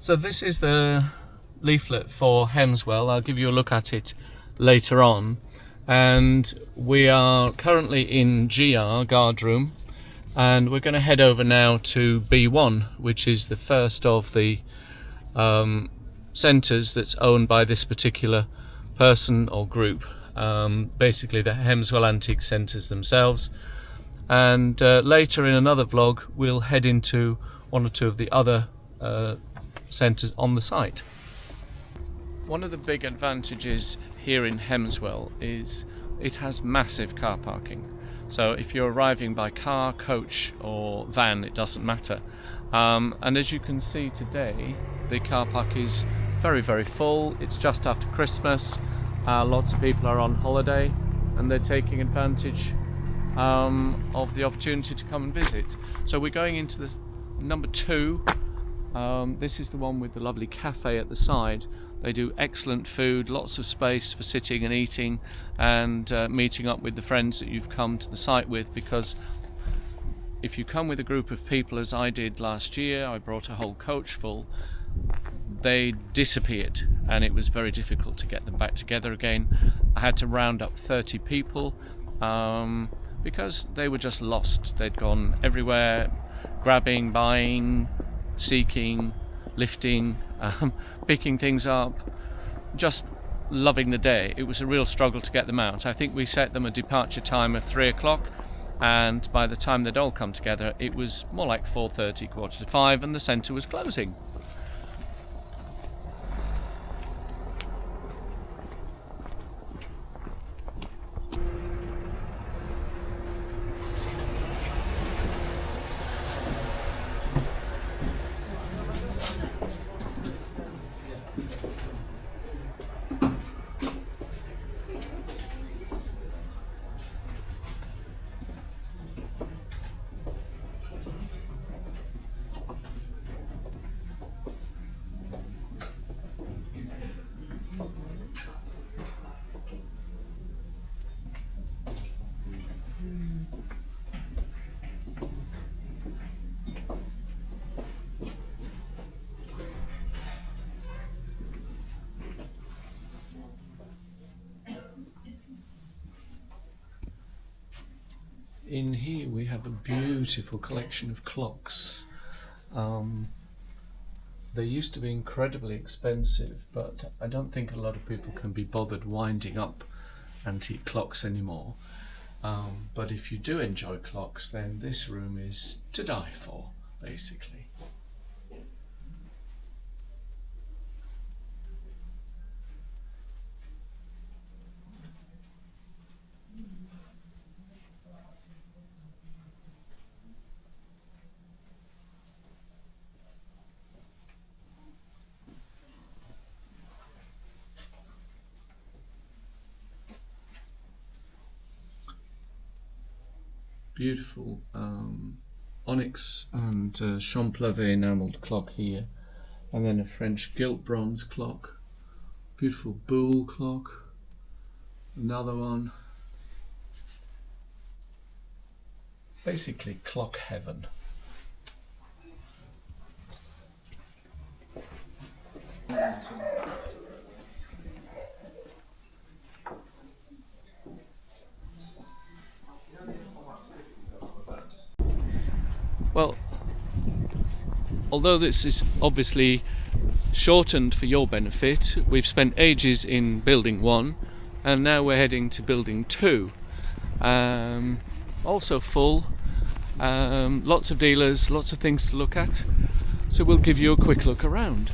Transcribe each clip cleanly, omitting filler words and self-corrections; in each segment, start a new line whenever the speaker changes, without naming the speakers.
So this is the leaflet for Hemswell. I'll give you a look at it later on. And we are currently in GR, guard room, and we're going to head over now to B1, which is the first of the centres that's owned by this particular person or group. Basically the Hemswell Antique Centres themselves. And later in another vlog we'll head into one or two of the other centres on the site. One of the big advantages here in Hemswell is it has massive car parking. So if you're arriving by car, coach or van, it doesn't matter. And as you can see today, the car park is very, very full. It's just after Christmas. Lots of people are on holiday and they're taking advantage of the opportunity to come and visit. So we're going into the number 2. This is the one with the lovely cafe at the side. They do excellent food, lots of space for sitting and eating and meeting up with the friends that you've come to the site with, because if you come with a group of people as I did last year, I brought a whole coach full, they disappeared and it was very difficult to get them back together again. I had to round up 30 people because they were just lost. They'd gone everywhere, grabbing, buying, seeking, lifting, picking things up, just loving the day. It was a real struggle to get them out. I think we set them a departure time of 3 o'clock, and by the time they'd all come together it was more like 4:30, 4:45, and the centre was closing. In here we have a beautiful collection of clocks. They used to be incredibly expensive, but I don't think a lot of people can be bothered winding up antique clocks anymore. But if you do enjoy clocks, then this room is to die for, basically. Beautiful onyx and Champlavé enamelled clock here, and then a French gilt bronze clock, beautiful Boule clock, another one. Basically clock heaven. Well, although this is obviously shortened for your benefit, we've spent ages in building 1 and now we're heading to building 2. Also full, lots of dealers, lots of things to look at, so we'll give you a quick look around.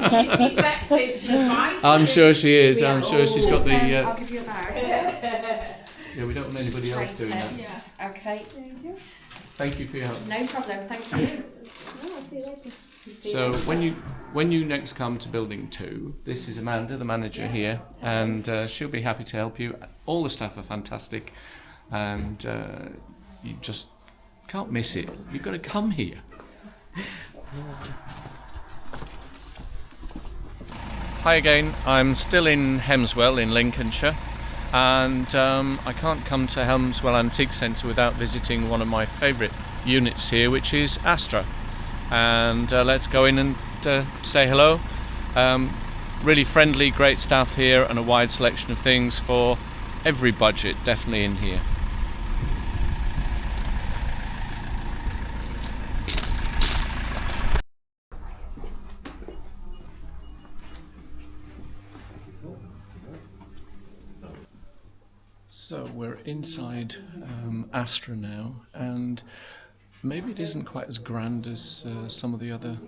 She's deceptive, she's right.
I'm sure she is. I'm sure she's got the.
I'll give you a bag.
Yeah, we don't want anybody else doing that.
Yeah. Okay.
Thank you for your help.
No problem. Thank you.
No, I'll see you later.
So when you next come to Building 2, this is Amanda, the manager here, and she'll be happy to help you. All the staff are fantastic, and you just can't miss it. You've got to come here. Hi again, I'm still in Hemswell in Lincolnshire, and I can't come to Hemswell Antique Centre without visiting one of my favourite units here, which is Astra. And let's go in and say hello. Really friendly, great staff here, and a wide selection of things for every budget, definitely in here. So we're inside Astra now, and maybe it isn't quite as grand as some of the other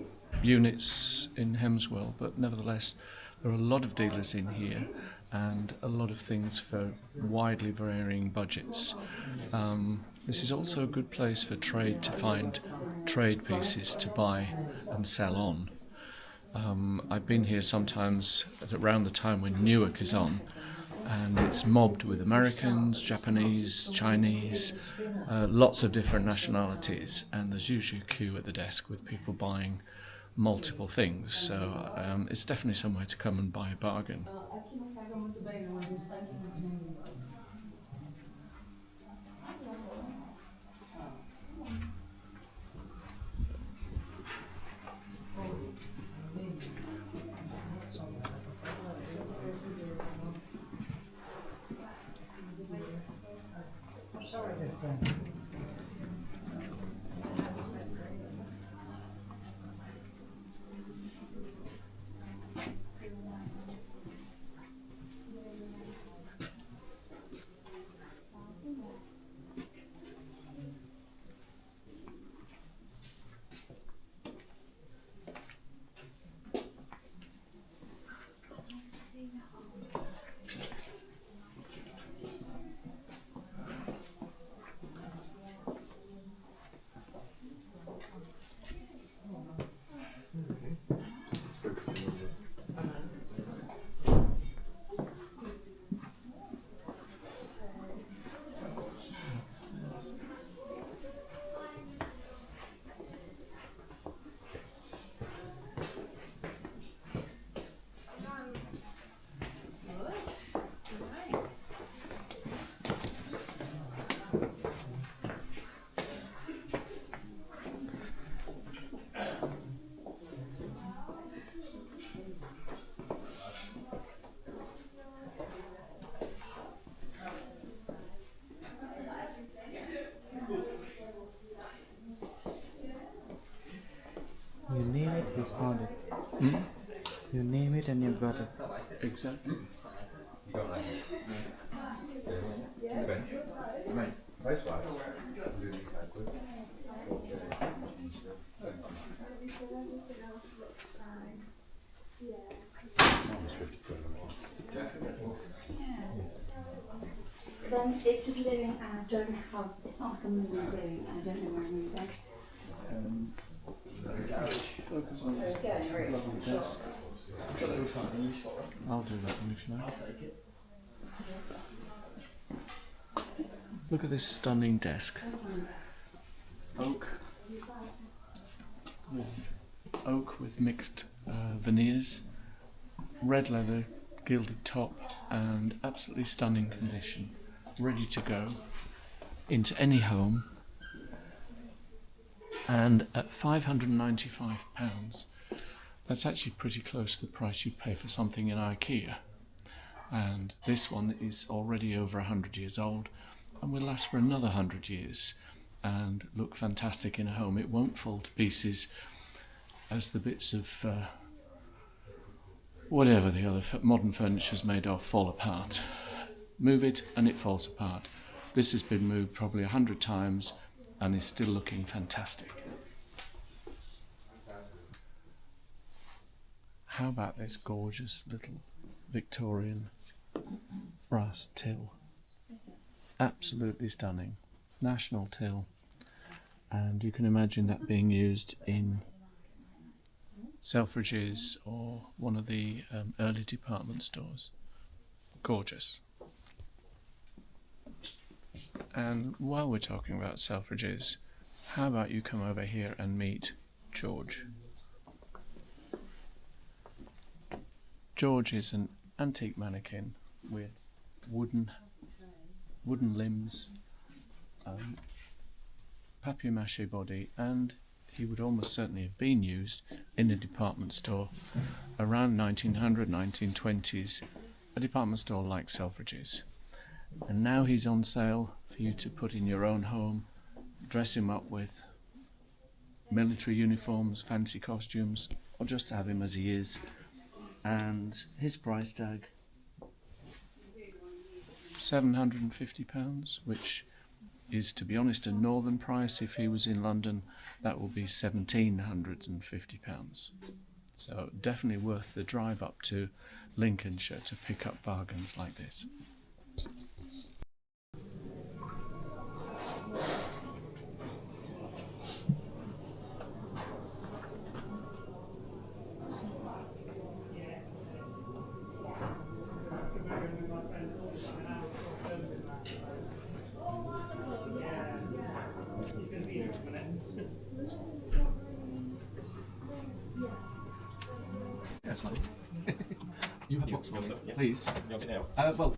units in Hemswell, but nevertheless there are a lot of dealers in here and a lot of things for widely varying budgets. This is also a good place for trade to find trade pieces to buy and sell on. I've been here sometimes at around the time when Newark is on, and it's mobbed with Americans, Japanese, Chinese, lots of different nationalities, and there's usually a queue at the desk with people buying multiple things, so it's definitely somewhere to come and buy a bargain.
You name it, you found it. You name it and you got it.
Exactly.
Then it's just living, and I don't have. It's not like a museum. I don't know where I'm moving.
Focus on this lovely desk. I'll do that one if you like. I'll take it. Look at this stunning desk. Oak with mixed veneers, red leather, gilded top, and absolutely stunning condition. Ready to go into any home. And at £595, that's actually pretty close to the price you'd pay for something in IKEA. And this one is already over 100 years old and will last for another 100 years and look fantastic in a home. It won't fall to pieces as the bits of whatever the other modern furniture is made of fall apart. Move it and it falls apart. This has been moved probably 100 times and is still looking fantastic. How about this gorgeous little Victorian brass till? Absolutely stunning. National till. And you can imagine that being used in Selfridges or one of the early department stores. Gorgeous. And while we're talking about Selfridges, how about you come over here and meet George? George is an antique mannequin with wooden limbs, papier-mâché body, and he would almost certainly have been used in a department store around 1900, 1920s, a department store like Selfridges. And now he's on sale for you to put in your own home, dress him up with military uniforms, fancy costumes, or just to have him as he is. And his price tag, £750, which is, to be honest, a northern price. If he was in London, that will be £1,750. So definitely worth the drive up to Lincolnshire to pick up bargains like this. Yes, you have box for me, please. Well,